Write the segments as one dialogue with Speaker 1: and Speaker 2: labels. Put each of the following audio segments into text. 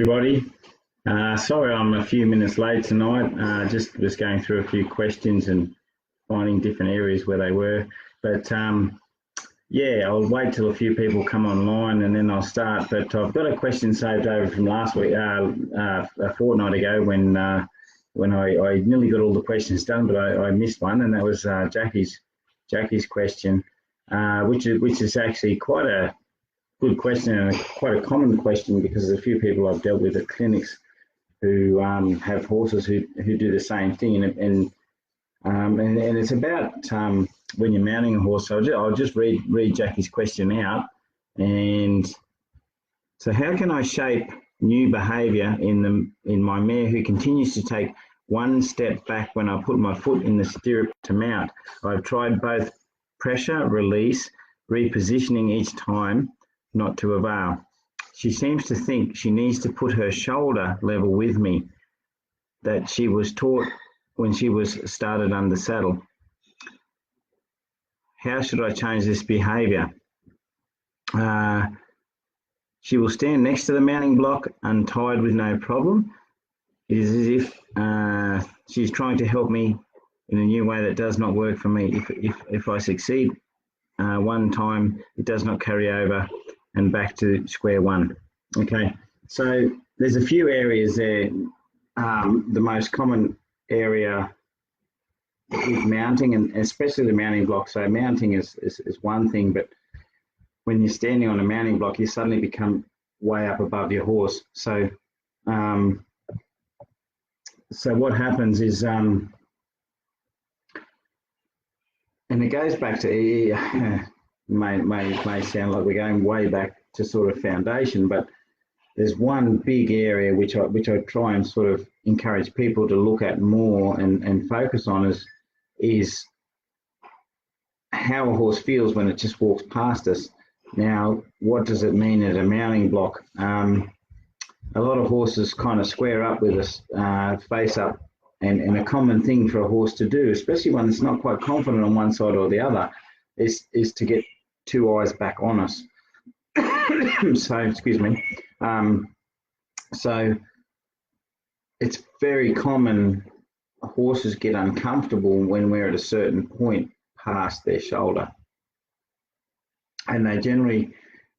Speaker 1: Everybody. Sorry I'm a few minutes late tonight. Just was going through a few questions and finding different areas where they were. But yeah, I'll wait till a few people come online and then I'll start. But I've got a question saved over from last week, a fortnight ago, when I nearly got all the questions done, but I missed one, and that was Jackie's question, which is actually quite a good question and quite a common question, because there's a few people I've dealt with at clinics who have horses who do the same thing, and it's about when you're mounting a horse. So I'll just read Jackie's question out. And so, how can I shape new behaviour in my mare who continues to take one step back when I put my foot in the stirrup to mount? I've tried both pressure, release, repositioning each time, not to avail. She seems to think she needs to put her shoulder level with me, that she was taught when she was started under saddle. How should I change this behaviour? She will stand next to the mounting block untied with no problem. It is as if she's trying to help me in a new way that does not work for me. If I succeed one time, it does not carry over and back to square one. Okay, so there's a few areas there. The most common area is mounting, and especially the mounting block. So mounting is one thing, but when you're standing on a mounting block, you suddenly become way up above your horse. So so what happens is, and it goes back to, may sound like we're going way back to sort of foundation, but there's one big area which I try and sort of encourage people to look at more and focus on is how a horse feels when it just walks past us. Now, what does it mean at a mounting block? A lot of horses kind of square up with us, face up, and a common thing for a horse to do, especially one that's not quite confident on one side or the other, is to get two eyes back on us. So, excuse me. So it's very common horses get uncomfortable when we're at a certain point past their shoulder, and they generally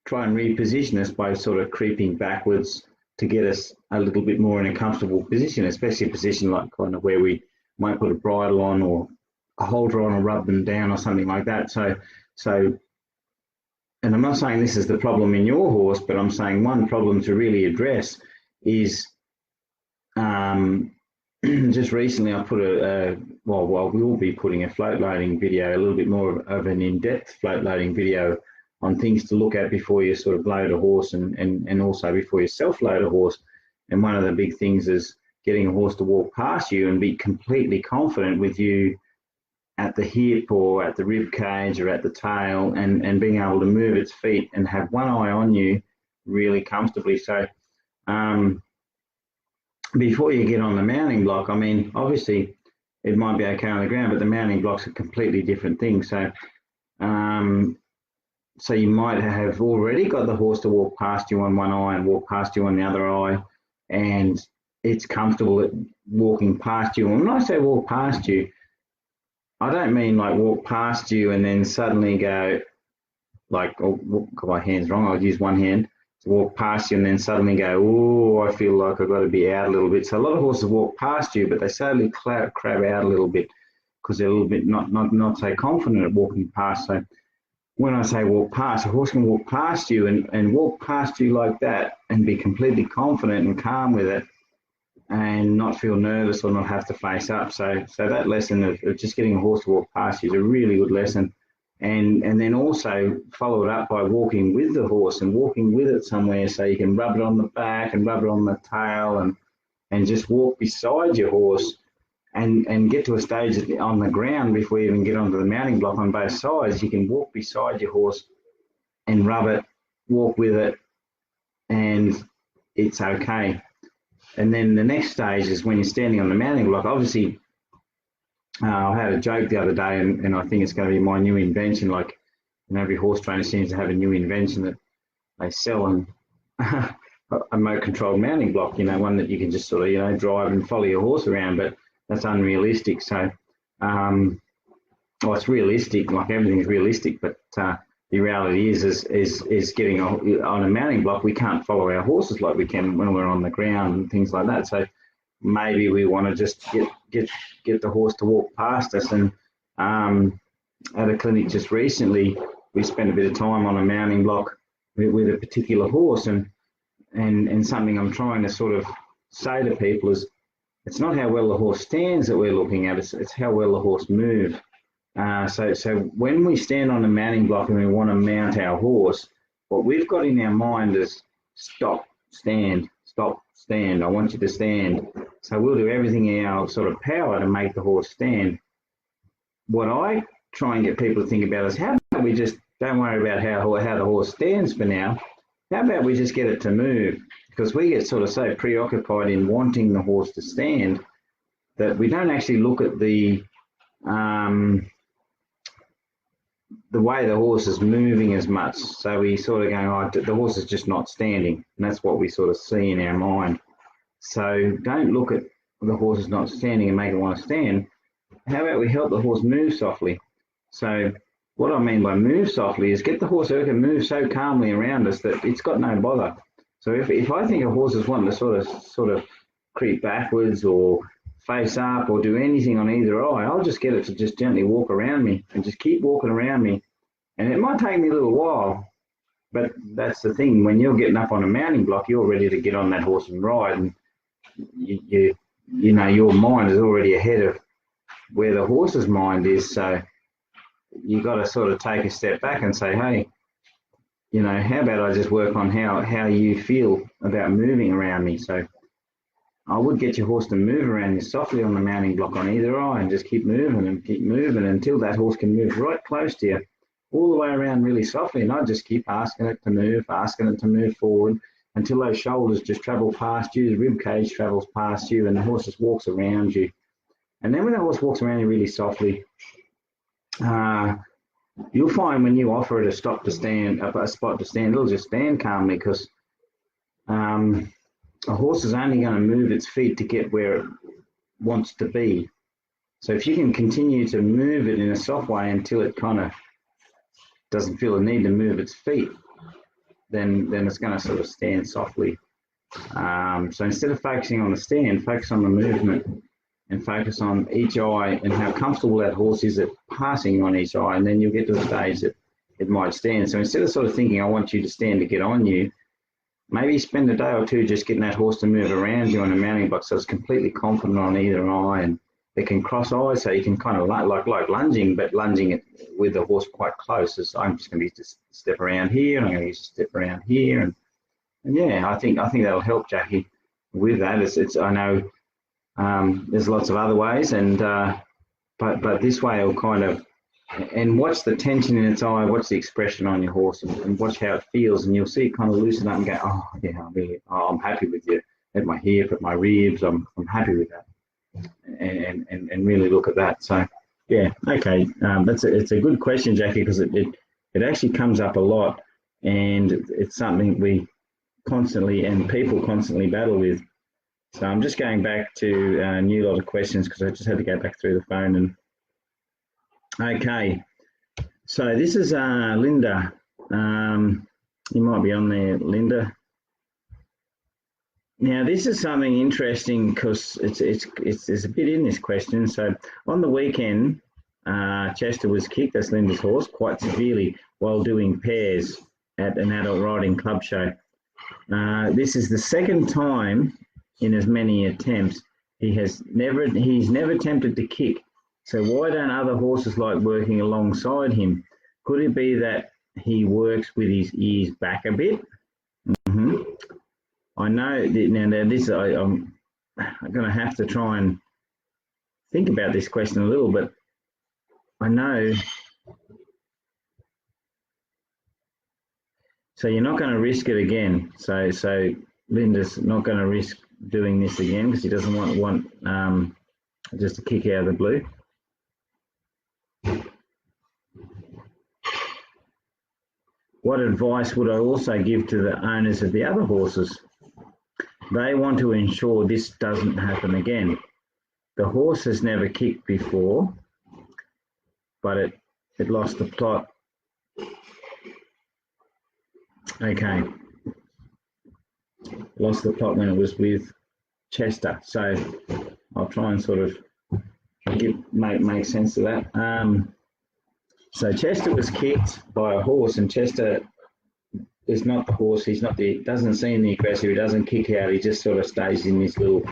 Speaker 1: try and reposition us by sort of creeping backwards to get us a little bit more in a comfortable position, especially a position like kind of where we might put a bridle on or a halter on or rub them down or something like that. So, and I'm not saying this is the problem in your horse, but I'm saying one problem to really address is, just recently I put well, we will be putting a float loading video, a little bit more of an in-depth float loading video on things to look at before you sort of load a horse, and also before you self-load a horse. And one of the big things is getting a horse to walk past you and be completely confident with you at the hip or at the rib cage or at the tail, and being able to move its feet and have one eye on you really comfortably. So before you get on the mounting block, I mean, obviously it might be okay on the ground, but the mounting block's a completely different thing. So so you might have already got the horse to walk past you on one eye and walk past you on the other eye, and it's comfortable at walking past you. And when I say walk past you, I don't mean like walk past you and then suddenly go like, oh, got my hands wrong, I'll use one hand to walk past you and then suddenly go, oh, I feel like I've got to be out a little bit. So a lot of horses walk past you, but they suddenly crab out a little bit because they're a little bit not so confident at walking past. So when I say walk past, a horse can walk past you and walk past you like that and be completely confident and calm with it, and not feel nervous or not have to face up. So that lesson of just getting a horse to walk past you is a really good lesson. And then also follow it up by walking with the horse and walking with it somewhere, so you can rub it on the back and rub it on the tail and just walk beside your horse and get to a stage on the ground before you even get onto the mounting block on both sides. You can walk beside your horse and rub it, walk with it, and it's okay. And then the next stage is when you're standing on the mounting block. Obviously, I had a joke the other day, and I think it's going to be my new invention. Like, every horse trainer seems to have a new invention that they sell, and a remote controlled mounting block, one that you can just sort of, drive and follow your horse around, but that's unrealistic. So, well, it's realistic, like everything's realistic, but the reality is getting on a mounting block, we can't follow our horses like we can when we're on the ground and things like that. So maybe we want to just get the horse to walk past us. And at a clinic just recently, we spent a bit of time on a mounting block with a particular horse, and something I'm trying to sort of say to people is, it's not how well the horse stands that we're looking at, it's how well the horse moves. So when we stand on a mounting block and we want to mount our horse, what we've got in our mind is stop, stand, I want you to stand. So we'll do everything in our sort of power to make the horse stand. What I try and get people to think about is, how about we just don't worry about how the horse stands for now. How about we just get it to move? Because we get sort of so preoccupied in wanting the horse to stand that we don't actually look at the way the horse is moving as much. So we sort of go, oh, the horse is just not standing. And that's what we sort of see in our mind. So don't look at the horse is not standing and make it want to stand. How about we help the horse move softly? So what I mean by move softly is get the horse to move so calmly around us that it's got no bother. So if I think a horse is wanting to sort of creep backwards or face up or do anything on either eye, I'll just get it to just gently walk around me and just keep walking around me. And it might take me a little while, but that's the thing. When you're getting up on a mounting block, you're ready to get on that horse and ride, and you know your mind is already ahead of where the horse's mind is. So you got to sort of take a step back and say, hey, how about I just work on how you feel about moving around me? So I would get your horse to move around you softly on the mounting block on either eye, and just keep moving until that horse can move right close to you, all the way around really softly. And I'd just keep asking it to move forward until those shoulders just travel past you, the rib cage travels past you, and the horse just walks around you. And then when the horse walks around you really softly, you'll find when you offer it a spot to stand, it'll just stand calmly, because a horse is only going to move its feet to get where it wants to be. So if you can continue to move it in a soft way until it kind of doesn't feel the need to move its feet, then it's going to sort of stand softly. So instead of focusing on the stand, focus on the movement and focus on each eye and how comfortable that horse is at passing on each eye, and then you'll get to the stage that it might stand. So instead of sort of thinking, I want you to stand to get on you, maybe spend a day or two just getting that horse to move around you on a mounting block so it's completely confident on either eye, and it can cross eyes, so you can kind of like lunging, but lunging it with the horse quite close. As I'm just going to just step around here, and I'm going to step around here, and yeah, I think that'll help, Jackie, with that. It's I know there's lots of other ways, and but this way it'll kind of, and watch the tension in its eye, watch the expression on your horse, and watch how it feels, and you'll see it kind of loosen up and go, oh yeah, I'm happy with you at my hip, at my ribs, I'm happy with that, and really look at that. So yeah, okay, it's a good question, Jackie, because it actually comes up a lot, and it's something we constantly and people constantly battle with. So I'm just going back to a new lot of questions because I just had to go back through the phone. And okay, so this is Linda. You might be on there, Linda. Now this is something interesting because there's a bit in this question. So on the weekend, Chester was kicked, that's Linda's horse, quite severely while doing pairs at an adult riding club show. This is the second time in as many attempts. He's never attempted to kick. So why don't other horses like working alongside him? Could it be that he works with his ears back a bit? I know now this I'm going to have to try and think about this question a little, but I know. So you're not going to risk it again. So Linda's not going to risk doing this again because he doesn't want just a kick out of the blue. What advice would I also give to the owners of the other horses? they want to ensure this doesn't happen again. The horse has never kicked before, but it lost the plot. Okay, lost the plot when it was with Chester. So I'll try and sort of make sense of that. So Chester was kicked by a horse, and Chester is not the horse. He's not doesn't seem the aggressor. He doesn't kick out. He just sort of stays in his little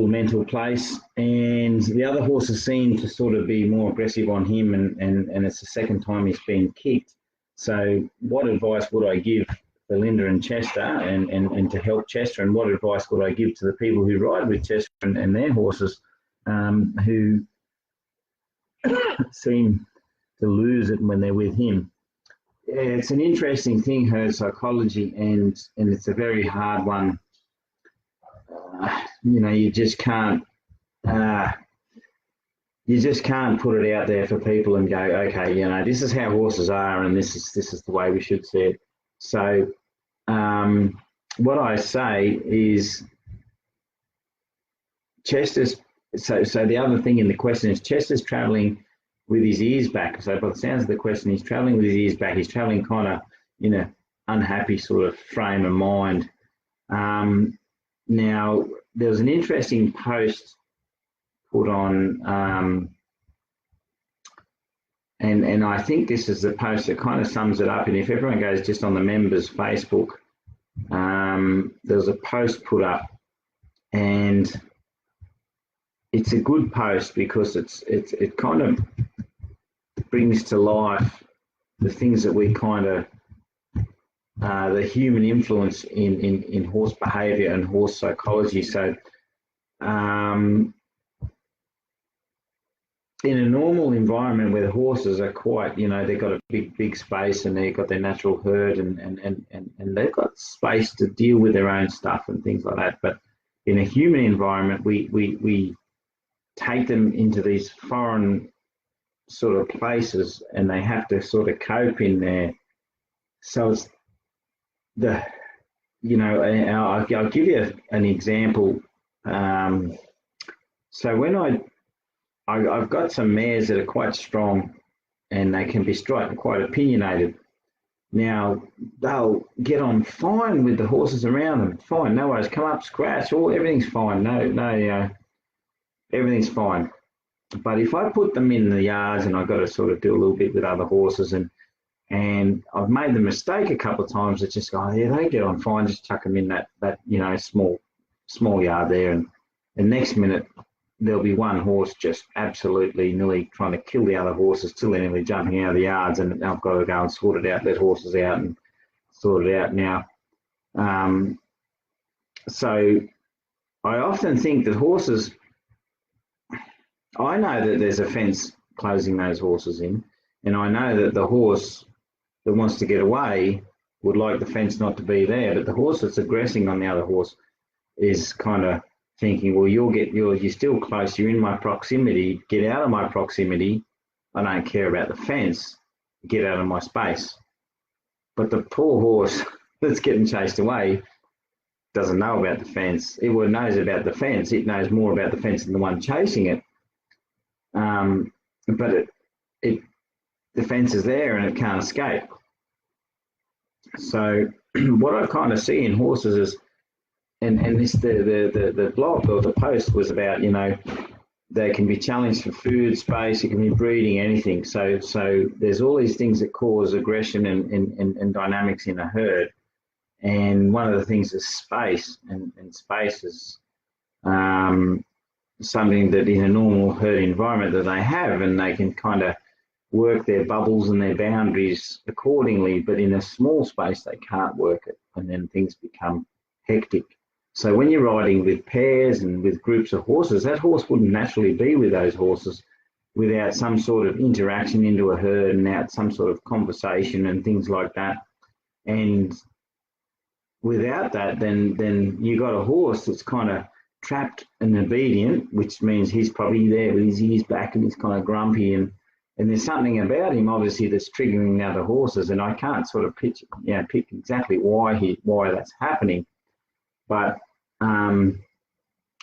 Speaker 1: mental place. And the other horses seem to sort of be more aggressive on him, and it's the second time he's been kicked. So what advice would I give Belinda and Chester and to help Chester, and what advice would I give to the people who ride with Chester and their horses who seem to lose it when they're with him? Yeah, it's an interesting thing, herd psychology, and it's a very hard one. You just can't put it out there for people and go, okay, this is how horses are, and this is the way we should see it. So what I say is Chester's. So the other thing in the question is Chester's travelling with his ears back. So by the sounds of the question, he's travelling with his ears back. He's travelling kind of in an unhappy sort of frame of mind. Now, there was an interesting post put on, and I think this is the post that kind of sums it up. And if everyone goes just on the members' Facebook, there was a post put up, and it's a good post because it kind of brings to life the things that we kind of the human influence in horse behaviour and horse psychology. So in a normal environment where the horses are quite, they've got a big space and they've got their natural herd and they've got space to deal with their own stuff and things like that. But in a human environment, we take them into these foreign sort of places and they have to sort of cope in there. So it's I'll give you an example. So when I've got some mares that are quite strong and they can be quite opinionated. Now, they'll get on fine with the horses around them. Fine, no worries, come up, scratch, everything's fine. No, everything's fine. But if I put them in the yards and I've got to sort of do a little bit with other horses and I've made the mistake a couple of times, it's just go, yeah, they get on fine, just chuck them in that small yard there, and the next minute there'll be one horse just absolutely nearly trying to kill the other horses till they're nearly jumping out of the yards, and I've got to go and sort it out, let horses out and sort it out now. So I often think that horses, I know that there's a fence closing those horses in, and I know that the horse that wants to get away would like the fence not to be there, but the horse that's aggressing on the other horse is kind of thinking, well, you're still close, you're in my proximity, get out of my proximity, I don't care about the fence, get out of my space. But the poor horse that's getting chased away doesn't know about the fence. It knows about the fence, it knows more about the fence than the one chasing it. But the fence is there and it can't escape. So what I kind of see in horses is, and this the blog or the post was about, they can be challenged for food, space, it can be breeding, anything. So there's all these things that cause aggression and dynamics in a herd. And one of the things is space, and space is something that in a normal herd environment that they have, and they can kind of work their bubbles and their boundaries accordingly, but in a small space they can't work it, and then things become hectic. So when you're riding with pairs and with groups of horses, that horse wouldn't naturally be with those horses without some sort of interaction into a herd and out some sort of conversation and things like that. And without that, then you got a horse that's kind of trapped and obedient, which means he's probably there with his ears back and he's kind of grumpy, and there's something about him obviously that's triggering the other horses, and I can't sort of pick exactly why that's happening. But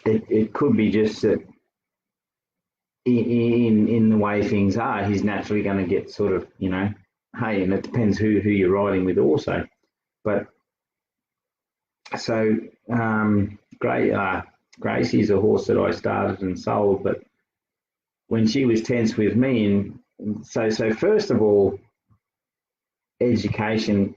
Speaker 1: it could be just that in the way things are, he's naturally going to get sort of, hey, and it depends who you're riding with also. But so Gracie's a horse that I started and sold, but when she was tense with me, and so first of all, education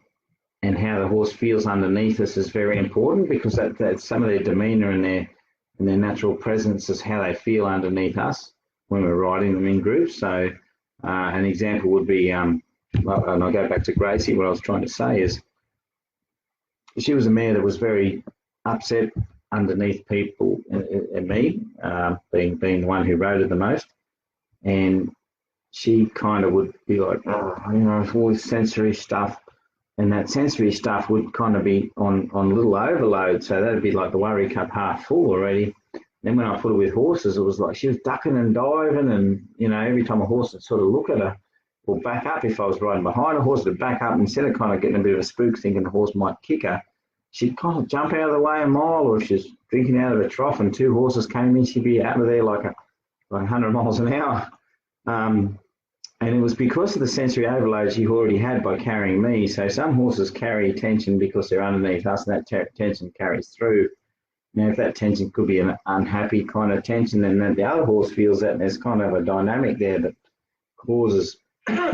Speaker 1: and how the horse feels underneath us is very important, because that's some of their demeanour and their natural presence is how they feel underneath us when we're riding them in groups. So an example would be, and I'll go back to Gracie, what I was trying to say is she was a mare that was very upset underneath people and me, being the one who rode her the most. And she kind of would be like, all this sensory stuff. And that sensory stuff would kind of be on little overload. So that'd be like the worry cup half full already. Then when I put her with horses, it was like she was ducking and diving. And, every time a horse would sort of look at her or back up, if I was riding behind a horse, would back up, instead of kind of getting a bit of a spook thinking the horse might kick her, she'd kind of jump out of the way a mile, or if she's drinking out of a trough and two horses came in, she'd be out of there like 100 miles an hour. And it was because of the sensory overload she already had by carrying me. So some horses carry tension because they're underneath us, and that tension carries through. Now, if that tension could be an unhappy kind of tension, then the other horse feels that, and there's kind of a dynamic there that causes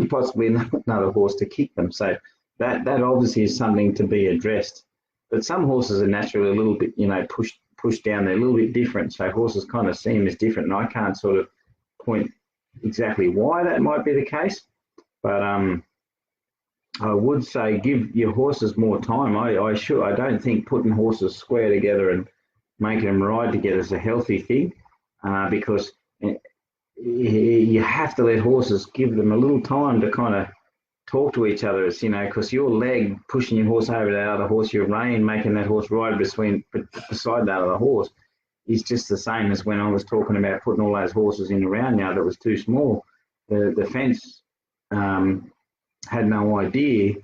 Speaker 1: possibly another horse to kick them. So that obviously is something to be addressed. But some horses are naturally a little bit, pushed down. They're a little bit different. So horses kind of see them as different, and I can't sort of point exactly why that might be the case, but I would say give your horses more time. I don't think putting horses square together and making them ride together is a healthy thing, because you have to let horses, give them a little time to kind of talk to each other. It's, because your leg pushing your horse over that other horse, your rein making that horse ride beside that other horse, is just the same as when I was talking about putting all those horses in a round yard that was too small. The fence had no idea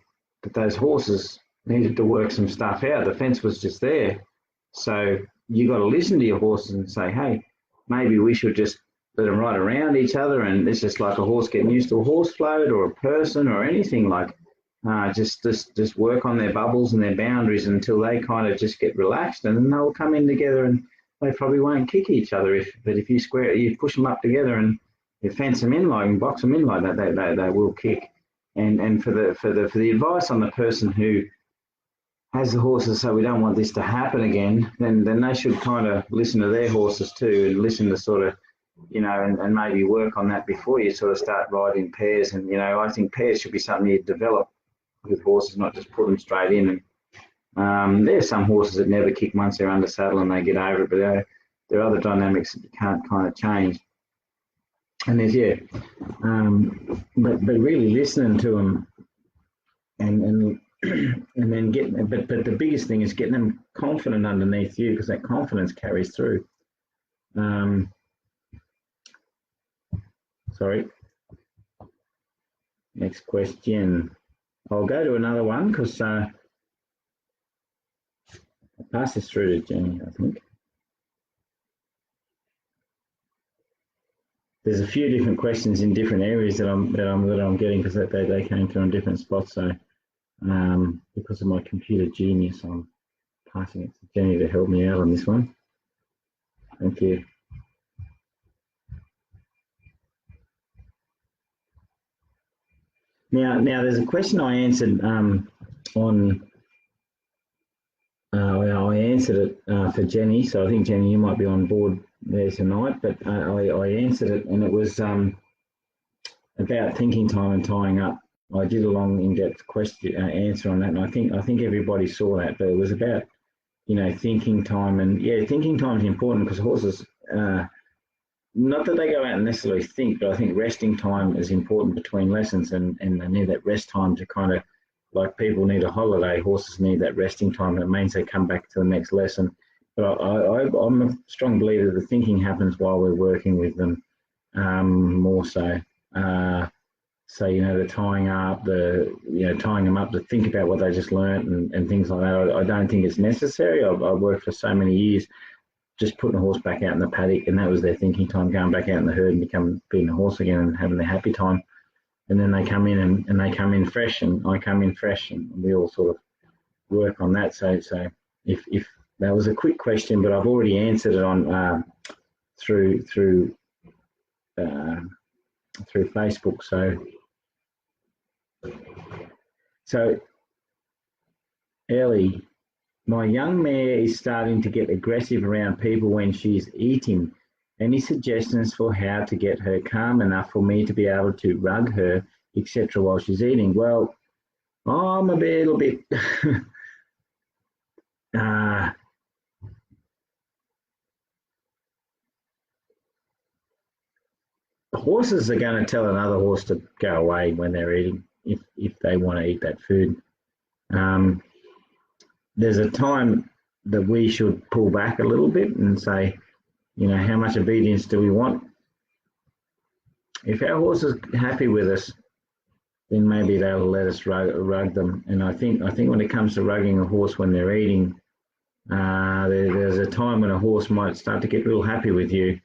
Speaker 1: that those horses needed to work some stuff out. The fence was just there. So you got to listen to your horses and say, hey, maybe we should just let them ride around each other, and it's just like a horse getting used to a horse float or a person or anything, like just work on their bubbles and their boundaries until they kind of just get relaxed, and then they'll come in together and they probably won't kick each other. But if you push them up together and you fence them in and box them in like that, they will kick. And for the advice on the person who has the horses, so we don't want this to happen again, then they should kind of listen to their horses too, and listen to sort of, and maybe work on that before you sort of start riding pairs. And I think pairs should be something you develop with horses, not just put them straight in. And there's some horses that never kick once they're under saddle and they get over it, but there are other dynamics that you can't kind of change. And there's but really listening to them and then getting, but the biggest thing is getting them confident underneath you, because that confidence carries through. Sorry. Next question. I'll go to another one because I'll pass this through to Jenny, I think. There's a few different questions in different areas that I'm getting, because they came through on different spots. So because of my computer genius, I'm passing it to Jenny to help me out on this one. Thank you. Now there's a question I answered I answered it for Jenny, so I think, Jenny, you might be on board there tonight, but I answered it, and it was about thinking time and tying up. I did a long in-depth question answer on that, and I think everybody saw that, but it was about, thinking time. And thinking time is important, because horses, not that they go out and necessarily think, but I think resting time is important between lessons, and they need that rest time to kind of, like people need a holiday, horses need that resting time. It means they come back to the next lesson. But I'm a strong believer that the thinking happens while we're working with them, more so. So, the tying up, tying them up to think about what they just learnt and things like that. I don't think it's necessary. I've worked for so many years just putting a horse back out in the paddock, and that was their thinking time, going back out in the herd and being a horse again and having their happy time. And then they come in and they come in fresh, and I come in fresh, and we all sort of work on that. So if that was a quick question, but I've already answered it on through Facebook. So Ellie, my young mare is starting to get aggressive around people when she's eating. Any suggestions for how to get her calm enough for me to be able to rug her, etc., while she's eating? Well, I'm a little bit horses are going to tell another horse to go away when they're eating if they want to eat that food. There's a time that we should pull back a little bit and say, how much obedience do we want? If our horse is happy with us, then maybe they'll let us rug them. And I think when it comes to rugging a horse when they're eating, there's a time when a horse might start to get real happy with you,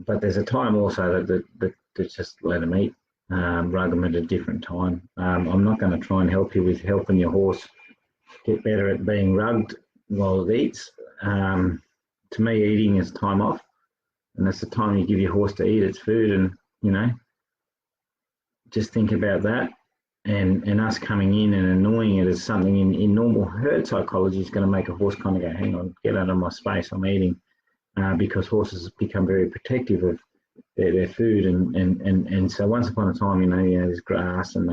Speaker 1: but there's a time also that just let them eat, rug them at a different time. I'm not going to try and help you with helping your horse get better at being rugged while it eats. To me, eating is time off, and that's the time you give your horse to eat its food. And just think about that. And us coming in and annoying it is something in normal herd psychology is going to make a horse kind of go, hang on, get out of my space, I'm eating, because horses become very protective of their food. And so once upon a time, there's grass and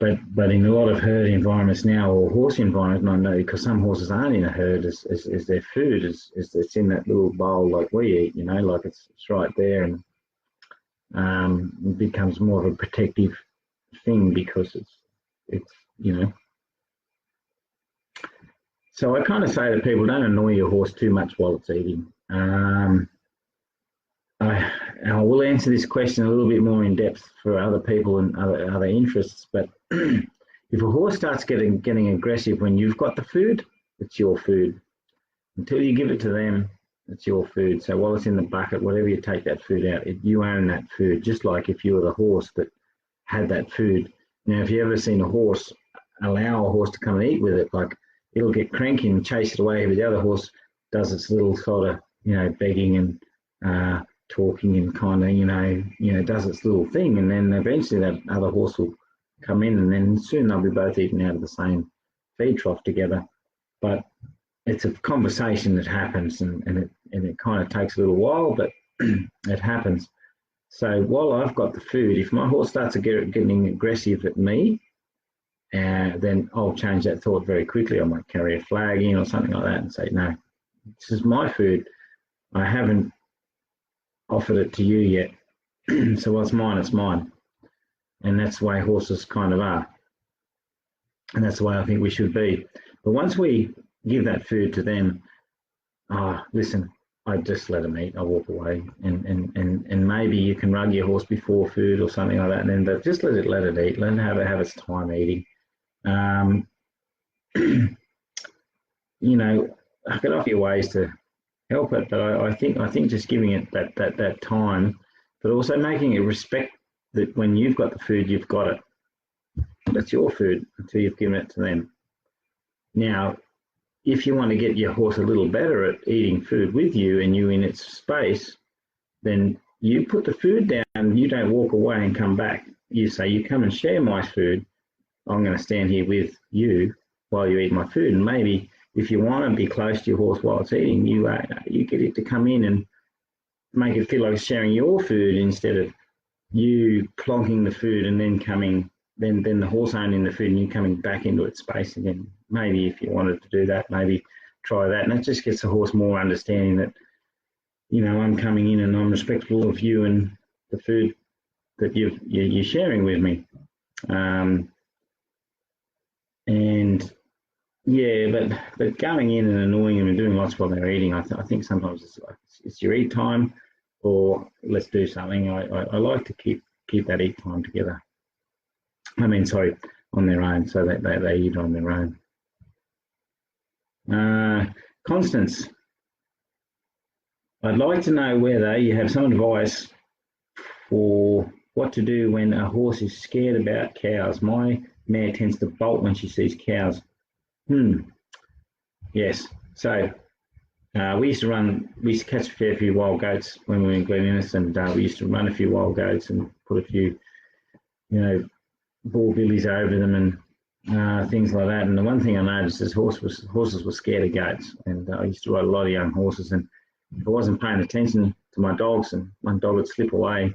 Speaker 1: But in a lot of herd environments now, or horse environments, I know because some horses aren't in a herd, is their food is it's in that little bowl like we eat, like it's right there, and it becomes more of a protective thing because it's. So I kind of say to people, don't annoy your horse too much while it's eating. I will answer this question a little bit more in depth for other people and other interests, but if a horse starts getting aggressive when you've got the food, it's your food. Until you give it to them, it's your food. So while it's in the bucket, whatever you take that food out, you own that food, just like if you were the horse that had that food. Now, if you've ever seen a horse allow a horse to come and eat with it, like it'll get cranky and chase it away, but the other horse does its little sort of, begging and talking and kind of, does its little thing, and then eventually that other horse will come in, and then soon they'll be both eating out of the same feed trough together. But it's a conversation that happens, and it kind of takes a little while, but it happens. So while I've got the food, if my horse starts getting aggressive at me, then I'll change that thought very quickly. I might carry a flag in or something like that and say, no, this is my food. I haven't offered it to you yet. So what's mine, it's mine. And that's the way horses kind of are. And that's the way I think we should be. But once we give that food to them, listen, I just let them eat. I walk away, and maybe you can rug your horse before food or something like that, and then but just let it eat. Let it have its time eating. I can offer you ways to help it, but I think just giving it that time, but also making it respect that when you've got the food, you've got it. That's your food until you've given it to them. Now, if you want to get your horse a little better at eating food with you and you in its space, then you put the food down, you don't walk away and come back. You say, you come and share my food. I'm going to stand here with you while you eat my food. And maybe if you want to be close to your horse while it's eating, you get it to come in and make it feel like sharing your food instead of you plonking the food and then coming, then the horse owning the food and you coming back into its space again. Maybe if you wanted to do that, maybe try that. And it just gets the horse more understanding that, I'm coming in and I'm respectful of you and the food that you're sharing with me. But going in and annoying them and doing lots while they're eating, I think sometimes it's your eat time, or let's do something. I like to keep that eat time together. I mean, sorry, on their own, so that they eat on their own. Constance, I'd like to know whether you have some advice for what to do when a horse is scared about cows. My mare tends to bolt when she sees cows. Yes. So we used to catch a fair few wild goats when we were in Glen Innes, and we used to run a few wild goats and put a few, ball billies over them and things like that. And the one thing I noticed is horses were scared of goats, and I used to ride a lot of young horses, and if I wasn't paying attention to my dogs, and one dog would slip away,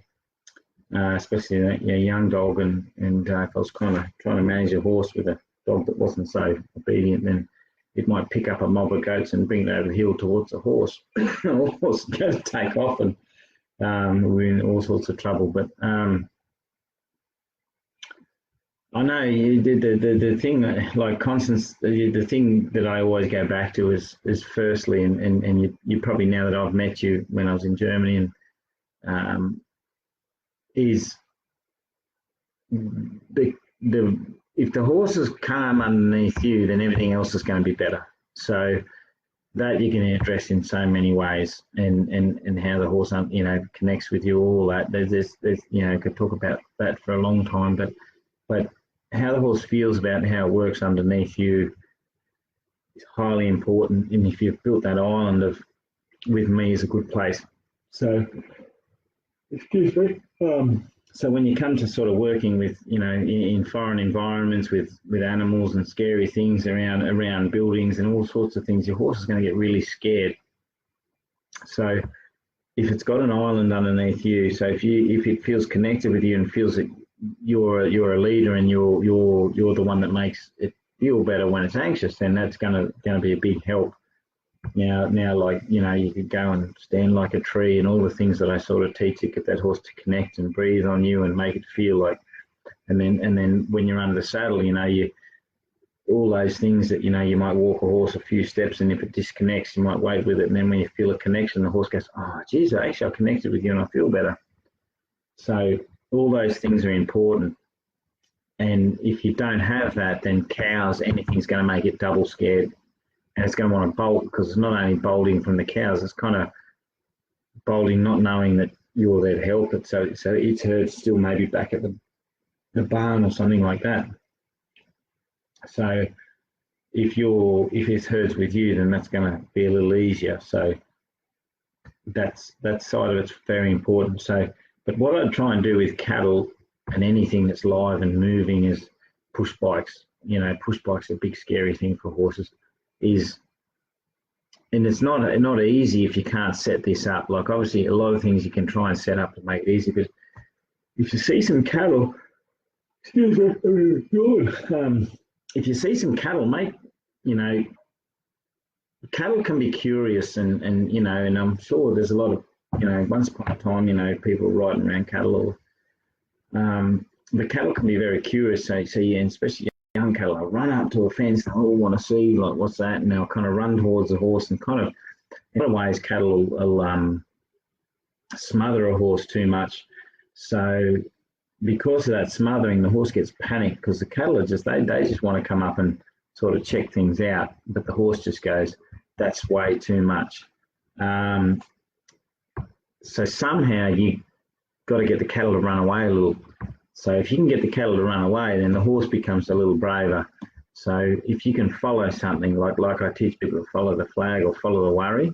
Speaker 1: especially a young dog, and if I was kind of trying to manage a horse with a dog that wasn't so obedient, then it might pick up a mob of goats and bring it over the hill towards the horse. The horse is going to take off, and we're in all sorts of trouble. But I know the thing, like Constance, the thing that I always go back to is firstly, and you probably, now that I've met you when I was in Germany, and is if the horse is calm underneath you, then everything else is going to be better. So that you can address in so many ways, and how the horse connects with you, all that. There's could talk about that for a long time, but how the horse feels about how it works underneath you is highly important. And if you've built that island with me, is a good place. So, excuse me. So when you come to sort of working with, in foreign environments with animals and scary things around buildings and all sorts of things, your horse is going to get really scared. So if it's got an island underneath you, so if it feels connected with you and feels that you're a leader and you're the one that makes it feel better when it's anxious, then that's going to be a big help. Now, like, you could go and stand like a tree and all the things that I sort of teach to get that horse to connect and breathe on you and make it feel like, and then when you're under the saddle, all those things that, you might walk a horse a few steps, and if it disconnects, you might wait with it. And then when you feel a connection, the horse goes, oh, geez, actually I connected with you and I feel better. So all those things are important. And if you don't have that, then cows, anything's going to make it double scared. And it's going to want to bolt, because it's not only bolting from the cows, it's kind of bolting not knowing that you're there to help it. So its herd's still maybe back at the barn or something like that. So if its herd's with you, then that's going to be a little easier. So that side of it's very important. So, but what I try and do with cattle and anything that's live and moving is push bikes. Push bikes are a big scary thing for horses. And it's not easy if you can't set this up. Like, obviously a lot of things you can try and set up to make it easy, but if you see some cattle, excuse me, if you see some cattle, cattle can be curious, and I'm sure there's a lot of, once upon a time, people riding around cattle, the cattle can be very curious. So yeah, especially young cattle, I'll run up to a fence and all want to see, like, what's that? And they'll kind of run towards the horse, and kind of, in a lot of ways, cattle will smother a horse too much. So because of that smothering, the horse gets panicked, because the cattle are they just want to come up and sort of check things out, but the horse just goes, that's way too much. So somehow you got to get the cattle to run away a little. So if you can get the cattle to run away, then the horse becomes a little braver. So if you can follow something, like I teach people to follow the flag or follow the worry,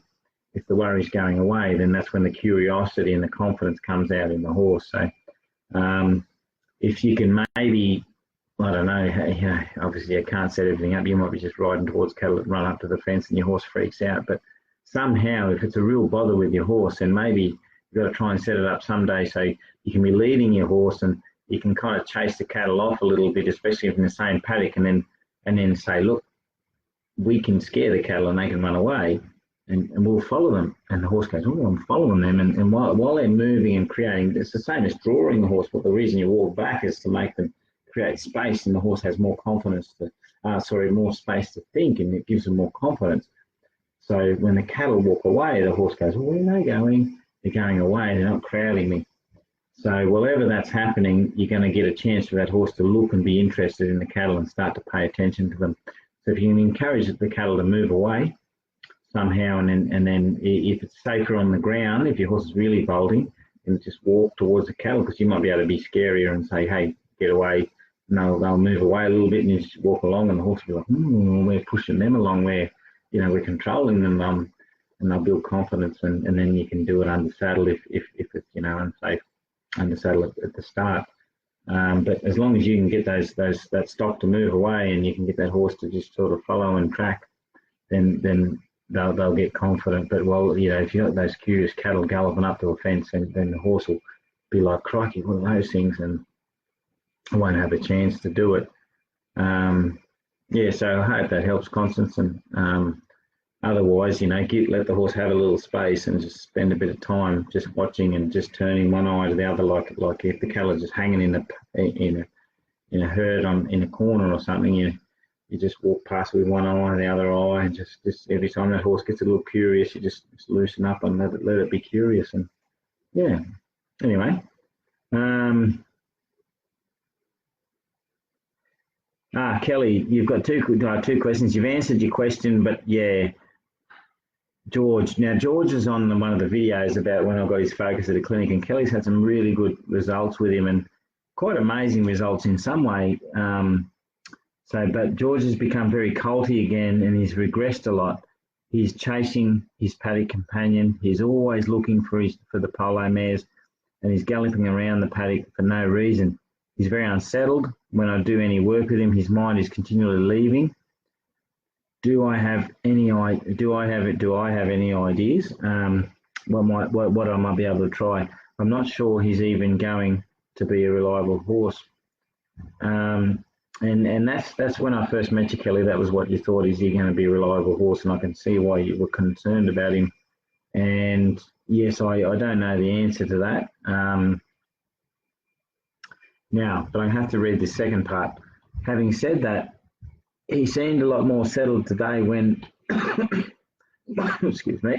Speaker 1: if the worry's going away, then that's when the curiosity and the confidence comes out in the horse. So if you can maybe, I don't know, obviously I can't set everything up. You might be just riding towards cattle that run up to the fence and your horse freaks out. But somehow, if it's a real bother with your horse, then maybe you've got to try and set it up someday so you can be leading your horse and you can kind of chase the cattle off a little bit, especially if in the same paddock, and then say, look, we can scare the cattle and they can run away, and we'll follow them. And the horse goes, oh, I'm following them. And while they're moving and creating, it's the same as drawing the horse, but the reason you walk back is to make them create space, and the horse has more confidence more space to think, and it gives them more confidence. So when the cattle walk away, the horse goes, well, where are they going? they're going away, they're not crowding me. So whatever that's happening, you're going to get a chance for that horse to look and be interested in the cattle and start to pay attention to them. So if you can encourage the cattle to move away somehow, and then if it's safer on the ground, if your horse is really bolting, then just walk towards the cattle, because you might be able to be scarier and say, hey, get away. And they'll move away a little bit, and you just walk along, and the horse will be like, we're pushing them along, we're controlling them, and they'll build confidence, and then you can do it under saddle if it's unsafe under saddle at the start. But as long as you can get that stock to move away, and you can get that horse to just sort of follow and track, then they'll get confident. But if you've got those curious cattle galloping up to a fence, and then the horse will be like, crikey, what are those things? And I won't have a chance to do it. So I hope that helps, Constance. And otherwise, let the horse have a little space and just spend a bit of time just watching and just turning one eye to the other, like if the cattle are just hanging in a herd in a corner or something, you just walk past with one eye and the other eye, and just every time that horse gets a little curious, you just loosen up and let it be curious. And yeah, anyway. Kelly, you've got two questions. You've answered your question, but yeah, George. Now, George is on one of the videos about when I got his focus at a clinic, and Kelly's had some really good results with him, and quite amazing results in some way. But George has become very colty again, and he's regressed a lot. He's chasing his paddock companion. He's always looking for the polo mares, and he's galloping around the paddock for no reason. He's very unsettled. When I do any work with him, his mind is continually leaving. Do I have any ideas? What I might be able to try? I'm not sure he's even going to be a reliable horse. And that's when I first met you, Kelly. That was what you thought. Is he going to be a reliable horse? And I can see why you were concerned about him. And yes, I don't know the answer to that. Now, but I have to read the second part. Having said that, he seemed a lot more settled today when, excuse me,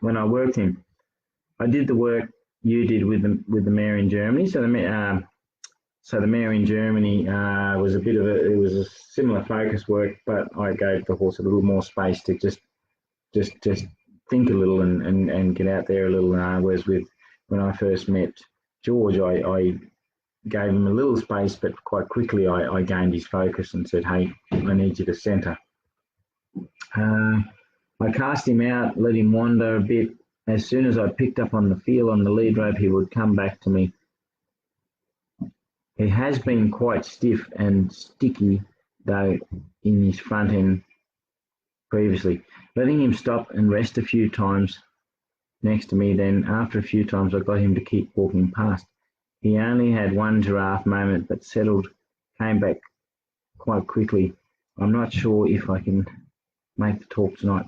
Speaker 1: when I worked him. I did the work you did with the mare in Germany. So the mare in Germany was a similar focus work, but I gave the horse a little more space to just think a little and get out there a little. Whereas when I first met George, I gave him a little space, but quite quickly I gained his focus and said, hey, I need you to centre. I cast him out, let him wander a bit. As soon as I picked up on the feel on the lead rope, he would come back to me. He has been quite stiff and sticky, though, in his front end previously. Letting him stop and rest a few times next to me, then after a few times I got him to keep walking past. He only had one giraffe moment, but settled, came back quite quickly. I'm not sure if I can make the talk tonight.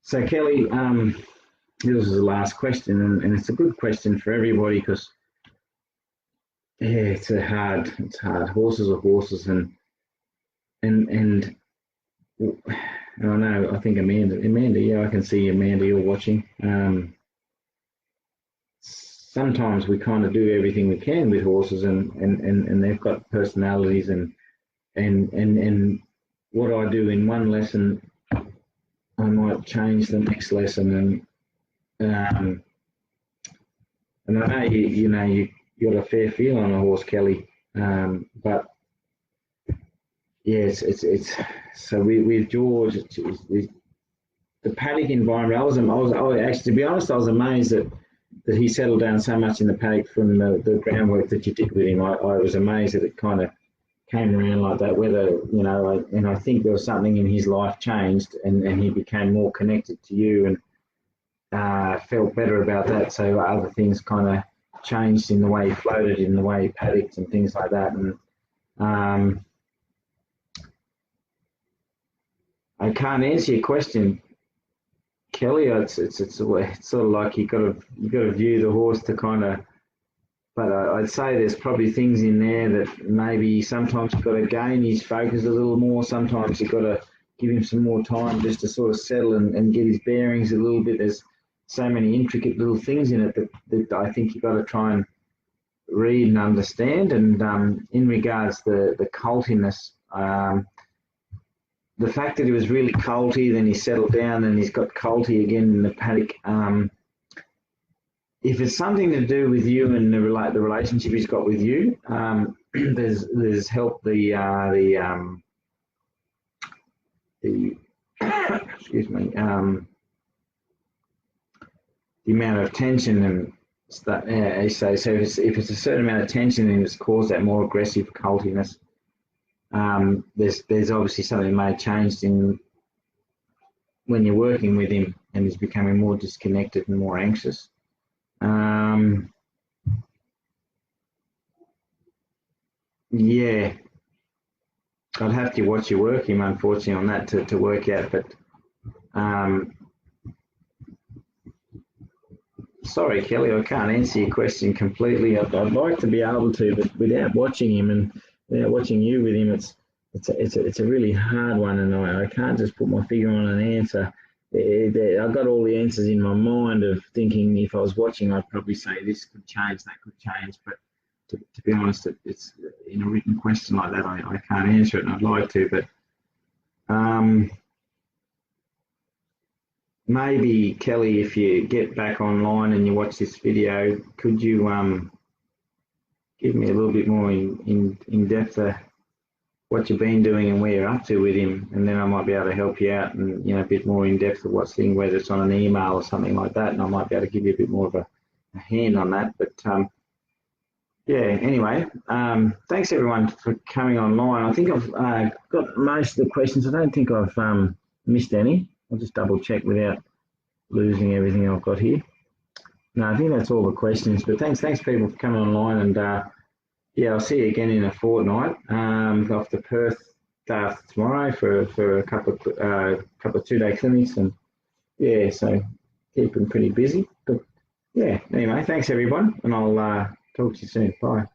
Speaker 1: So Kelly, this is the last question, and it's a good question for everybody, because it's hard. Horses are horses, and I know. I think Amanda. Yeah, I can see Amanda. You're watching. Sometimes we kind of do everything we can with horses, and they've got personalities, and what I do in one lesson, I might change the next lesson, and I know you got a fair feel on a horse, Kelly, but yeah, it's so with George, the paddock environment. I was actually, to be honest, I was amazed that he settled down so much in the paddock from the groundwork that you did with him. I was amazed that it kind of came around like that. Whether and I think there was something in his life changed, and he became more connected to you, and felt better about that. So other things kind of changed in the way he floated, in the way he paddocked, and things like that. And I can't answer your question, Kelly. It's sort of like you got to view the horse to kind of. But I'd say there's probably things in there that maybe sometimes you've got to gain his focus a little more. Sometimes you've got to give him some more time just to sort of settle and get his bearings a little bit. so many intricate little things in it that I think you've got to try and read and understand. And in regards to the coltiness, the fact that he was really colty, then he settled down and he's got colty again in the paddock. If it's something to do with you and the relationship he's got with you, there's help the excuse me, the amount of tension and stuff. So if it's a certain amount of tension and it's caused that more aggressive coltiness, there's obviously something may have changed in when you're working with him, and he's becoming more disconnected and more anxious. Yeah, I'd have to watch you work him, unfortunately, on that to work out. But sorry, Kelly, I can't answer your question completely. I'd like to be able to, but without watching him and without watching you with him, it's a really hard one, and I can't just put my finger on an answer. I've got all the answers in my mind of thinking if I was watching, I'd probably say this could change, that could change. But to be honest, it's in a written question like that, I can't answer it, and I'd like to. But maybe, Kelly, if you get back online and you watch this video, could you give me a little bit more in depth what you've been doing and where you're up to with him, and then I might be able to help you out and a bit more in depth of what's thing, whether it's on an email or something like that, and I might be able to give you a bit more of a hand on that. But yeah, anyway, thanks everyone for coming online. I think I've got most of the questions. I don't think I've missed any. I'll just double check without losing everything I've got here. No, I think that's all the questions. But thanks people for coming online, and yeah, I'll see you again in a fortnight. Off to Perth tomorrow for a couple of 2-day clinics, and yeah, so keeping pretty busy. But yeah, anyway, thanks everyone, and I'll talk to you soon. Bye.